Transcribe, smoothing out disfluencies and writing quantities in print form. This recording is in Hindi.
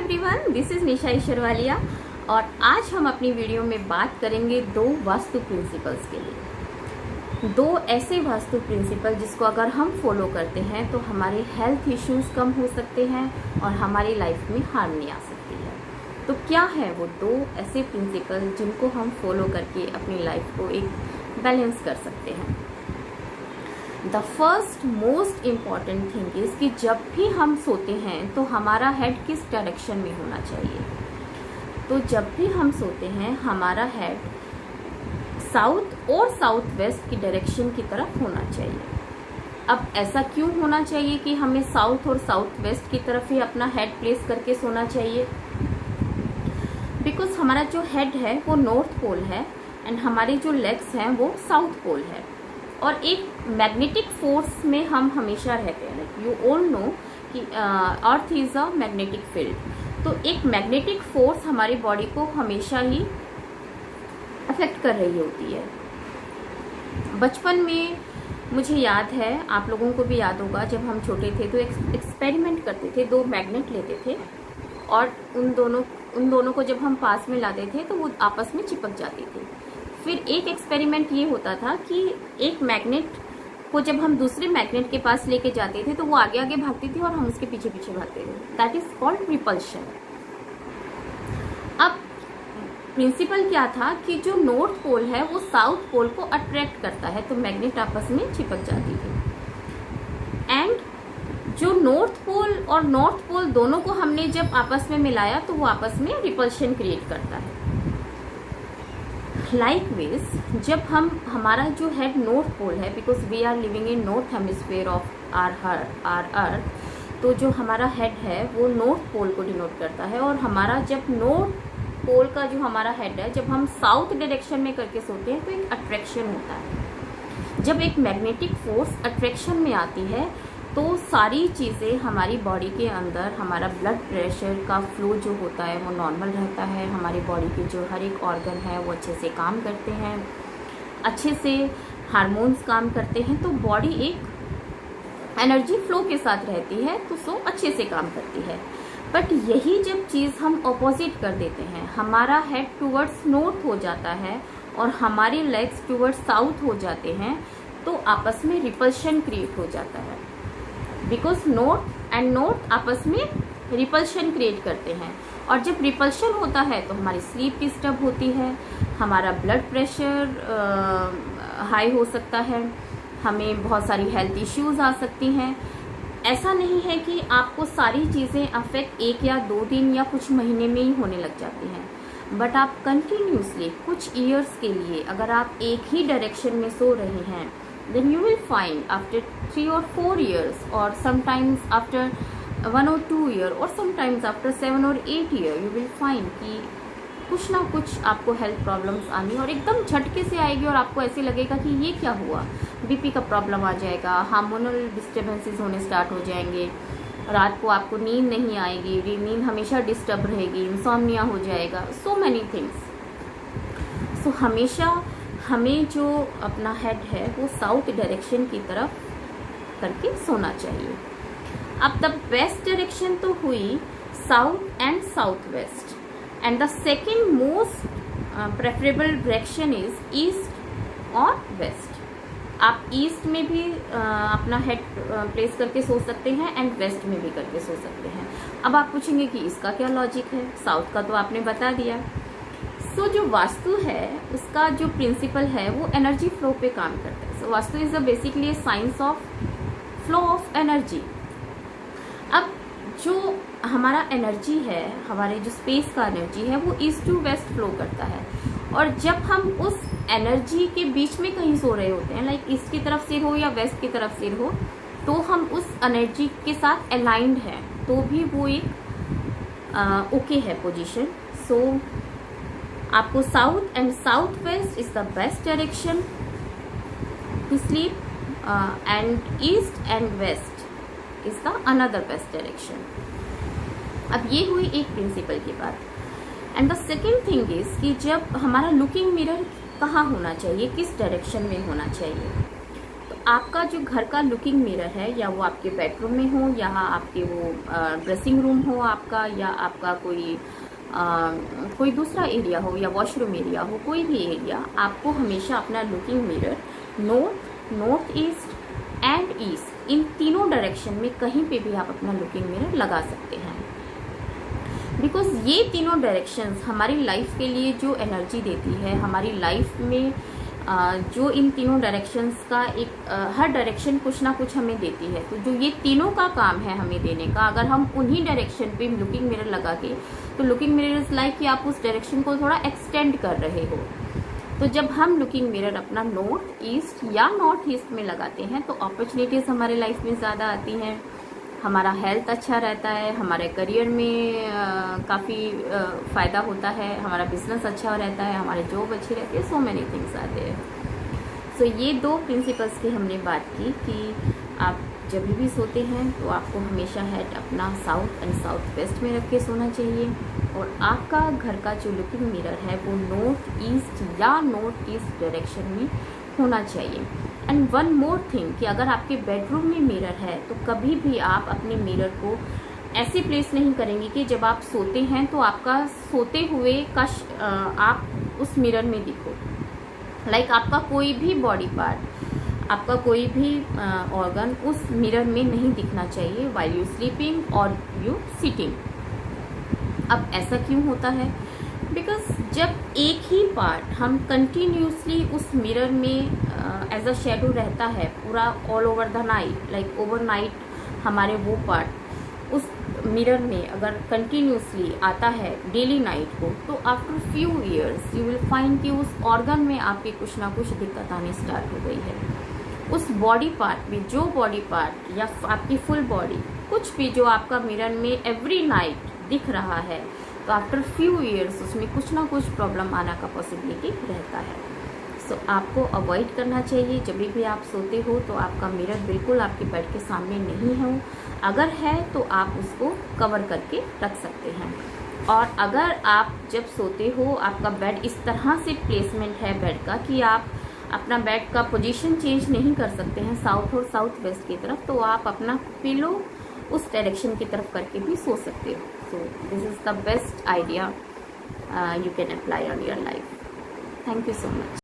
एवरीवन, दिस इज निशा ईश्वरवालिया और आज हम अपनी वीडियो में बात करेंगे दो वास्तु प्रिंसिपल्स के लिए। दो ऐसे वास्तु प्रिंसिपल जिसको अगर हम फॉलो करते हैं तो हमारे हेल्थ इश्यूज कम हो सकते हैं और हमारी लाइफ में हार्मनी आ सकती है। तो क्या है वो दो ऐसे प्रिंसिपल जिनको हम फॉलो करके अपनी लाइफ को एक बैलेंस कर सकते हैं। The first most important thing is कि जब भी हम सोते हैं तो हमारा हेड किस डायरेक्शन में होना चाहिए। तो जब भी हम सोते हैं हमारा हेड साउथ और साउथ वेस्ट की डायरेक्शन की तरफ होना चाहिए। अब ऐसा क्यों होना चाहिए कि हमें साउथ और साउथ वेस्ट की तरफ ही अपना हेड प्लेस करके सोना चाहिए? बिकॉज हमारा जो हेड है वो नॉर्थ पोल है एंड हमारे जो लेग्स हैं वो साउथ पोल है और एक मैग्नेटिक फोर्स में हम हमेशा रहते हैं। लाइक यू ऑल नो कि earth is a magnetic field. तो एक मैग्नेटिक फोर्स हमारी बॉडी को हमेशा ही अफेक्ट कर रही होती है। बचपन में मुझे याद है, आप लोगों को भी याद होगा, जब हम छोटे थे तो एक्सपेरिमेंट करते थे। दो मैग्नेट लेते थे और उन दोनों को जब हम पास में लाते थे तो वो आपस में चिपक जाती थी। फिर एक एक्सपेरिमेंट ये होता था कि एक मैग्नेट को जब हम दूसरे मैग्नेट के पास लेके जाते थे तो वो आगे आगे भागती थी और हम उसके पीछे पीछे भागते थे। That is called repulsion. अब प्रिंसिपल क्या था कि जो नॉर्थ पोल है वो साउथ पोल को अट्रैक्ट करता है, तो मैग्नेट आपस में चिपक जाती थी। एंड जो नॉर्थ पोल और नॉर्थ पोल दोनों को हमने जब आपस में मिलाया तो वो आपस में रिपल्शन क्रिएट करता है। लाइकवाइज जब हमारा जो हेड नॉर्थ पोल है, because we are living in north hemisphere of our earth, तो जो हमारा हेड है वो नॉर्थ पोल को डिनोट करता है। और हमारा जब नॉर्थ पोल का जो हमारा हेड है, जब हम साउथ डायरेक्शन में करके सोते हैं तो एक अट्रैक्शन होता है। जब एक मैग्नेटिक फोर्स अट्रैक्शन में आती है तो सारी चीज़ें हमारी बॉडी के अंदर, हमारा ब्लड प्रेशर का फ्लो जो होता है वो नॉर्मल रहता है। हमारी बॉडी के जो हर एक ऑर्गन है वो अच्छे से काम करते हैं, अच्छे से हार्मोन्स काम करते हैं, तो बॉडी एक एनर्जी फ्लो के साथ रहती है, तो सो अच्छे से काम करती है। बट यही जब चीज़ हम ऑपोजिट कर देते हैं, हमारा हेड टूवर्ड्स नॉर्थ हो जाता है और हमारे लेग्स टूवर्ड्स साउथ हो जाते हैं, तो आपस में रिपल्शन क्रिएट हो जाता है। बिकॉज नॉर्थ एंड नॉर्थ आपस में रिपल्शन क्रिएट करते हैं और जब रिपल्शन होता है तो हमारी स्लीप डिस्टर्ब होती है, हमारा ब्लड प्रेशर हाई हो सकता है, हमें बहुत सारी हेल्थ इश्यूज आ सकती हैं। ऐसा नहीं है कि आपको सारी चीज़ें अफेक्ट एक या 2 दिन या कुछ महीने में ही होने लग जाती हैं, बट आप कंटिन्यूसली कुछ ईयर्स के लिए अगर आप एक ही डायरेक्शन में सो रहे हैं, then you will find after 3 or 4 years or sometimes after 1 or 2 year or sometimes after 7 or 8 year you will find कि कुछ ना कुछ आपको हेल्थ प्रॉब्लम्स आनी और एकदम झटके से आएगी और आपको ऐसे लगेगा कि ये क्या हुआ। बीपी का प्रॉब्लम आ जाएगा, हार्मोनल डिस्टर्बेंसेस होने स्टार्ट हो जाएंगे, रात को आपको नींद नहीं आएगी, नींद हमेशा डिस्टर्ब रहेगी, इंसोम्निया हो जाएगा, सो मैनी थिंग्स। सो हमेशा हमें जो अपना हेड है वो साउथ डायरेक्शन की तरफ करके सोना चाहिए। अब द बेस्ट डायरेक्शन तो हुई south and south waste, and the second most preferable direction is east और वेस्ट। आप ईस्ट में भी अपना हेड प्लेस करके सो सकते हैं एंड वेस्ट में भी करके सो सकते हैं। अब आप पूछेंगे कि इसका क्या लॉजिक है, साउथ का तो आपने बता दिया। सो जो वास्तु है उसका जो प्रिंसिपल है वो एनर्जी फ्लो पे काम करता है। So vastu is a basically science of flow of energy. अब जो हमारा एनर्जी है, हमारे जो स्पेस का एनर्जी है वो ईस्ट टू वेस्ट फ्लो करता है और जब हम उस एनर्जी के बीच में कहीं सो रहे होते हैं, लाइक ईस्ट की तरफ सिर हो या वेस्ट की तरफ सिर हो, तो हम उस एनर्जी के साथ अलाइंड हैं, तो भी वो एक ओके है पोजीशन। सो आपको south and south west is the best direction to sleep and east and west is the another best direction. अब ये हुई एक प्रिंसिपल की बात। And the second thing is कि जब हमारा लुकिंग मिरर कहाँ होना चाहिए, किस डायरेक्शन में होना चाहिए। तो आपका जो घर का लुकिंग मिरर है, या वो आपके बेडरूम में हो, या आपके वो ड्रेसिंग रूम हो आपका, या आपका कोई दूसरा एरिया हो, या वॉशरूम एरिया हो, कोई भी एरिया, आपको हमेशा अपना looking mirror north, north east and east, इन तीनों डायरेक्शन में कहीं पे भी आप अपना लुकिंग मिरर लगा सकते हैं। बिकॉज ये तीनों डायरेक्शंस हमारी लाइफ के लिए जो एनर्जी देती है, हमारी लाइफ में जो इन तीनों डायरेक्शंस का हर डायरेक्शन कुछ ना कुछ हमें देती है। तो जो ये तीनों का काम है हमें देने का, अगर हम उन्हीं डायरेक्शन पे लुकिंग मिरर लगा के, तो लुकिंग मिरर इज लाइक कि आप उस डायरेक्शन को थोड़ा एक्सटेंड कर रहे हो। तो जब हम लुकिंग मिरर अपना नॉर्थ ईस्ट या नॉर्थ ईस्ट में लगाते हैं तो अपॉर्चुनिटीज़ हमारे लाइफ में ज़्यादा आती हैं, हमारा हेल्थ अच्छा रहता है, हमारे करियर में काफ़ी फ़ायदा होता है, हमारा बिजनेस अच्छा रहता है, हमारी जॉब अच्छी रहती है, सो मैनी थिंग्स आते हैं। सो ये दो प्रिंसिपल्स की हमने बात की कि आप जब भी सोते हैं तो आपको हमेशा हेड अपना साउथ एंड साउथ वेस्ट में रख के सोना चाहिए, और आपका घर का जो लुकिंग मिरर है वो नॉर्थ ईस्ट या नॉर्थ ईस्ट डायरेक्शन में होना चाहिए। एंड वन मोर थिंग कि अगर आपके बेडरूम में मिरर है तो कभी भी आप अपने मिरर को ऐसे प्लेस नहीं करेंगे कि जब आप सोते हैं तो आपका सोते हुए का आप उस मिरर में दिखो। लाइक आपका कोई भी बॉडी पार्ट, आपका कोई भी ऑर्गन उस मिरर में नहीं दिखना चाहिए व्हाइल यू स्लीपिंग और यू सिटिंग। अब ऐसा क्यों होता है? बिकॉज जब एक ही पार्ट हम कंटिन्यूसली उस मिरर में एज अ शेडो रहता है पूरा all over the night, like over night हमारे वो पार्ट उस मिरर में अगर कंटिन्यूसली आता है डेली नाइट को, तो after few years you will find कि उस ऑर्गन में आपकी कुछ ना कुछ दिक्कत आनी स्टार्ट हो गई है। उस बॉडी पार्ट में, जो बॉडी पार्ट या आपकी फुल बॉडी, कुछ भी जो आपका मिरर में एवरी नाइट दिख रहा है, तो आफ्टर फ्यू ईयर्स उसमें कुछ ना कुछ प्रॉब्लम आना का पॉसिबिलिटी रहता है। सो आपको अवॉइड करना चाहिए जब भी आप सोते हो तो आपका मिरर बिल्कुल आपके बेड के सामने नहीं हो। अगर है तो आप उसको कवर करके रख सकते हैं। और अगर आप जब सोते हो आपका बेड इस तरह से प्लेसमेंट है बेड का कि आप अपना बेड का पोजीशन चेंज नहीं कर सकते हैं साउथ और साउथ वेस्ट की तरफ, तो आप अपना पिलो उस डायरेक्शन की तरफ करके भी सो सकते हो। So this is the best idea you can apply on your life. Thank you so much.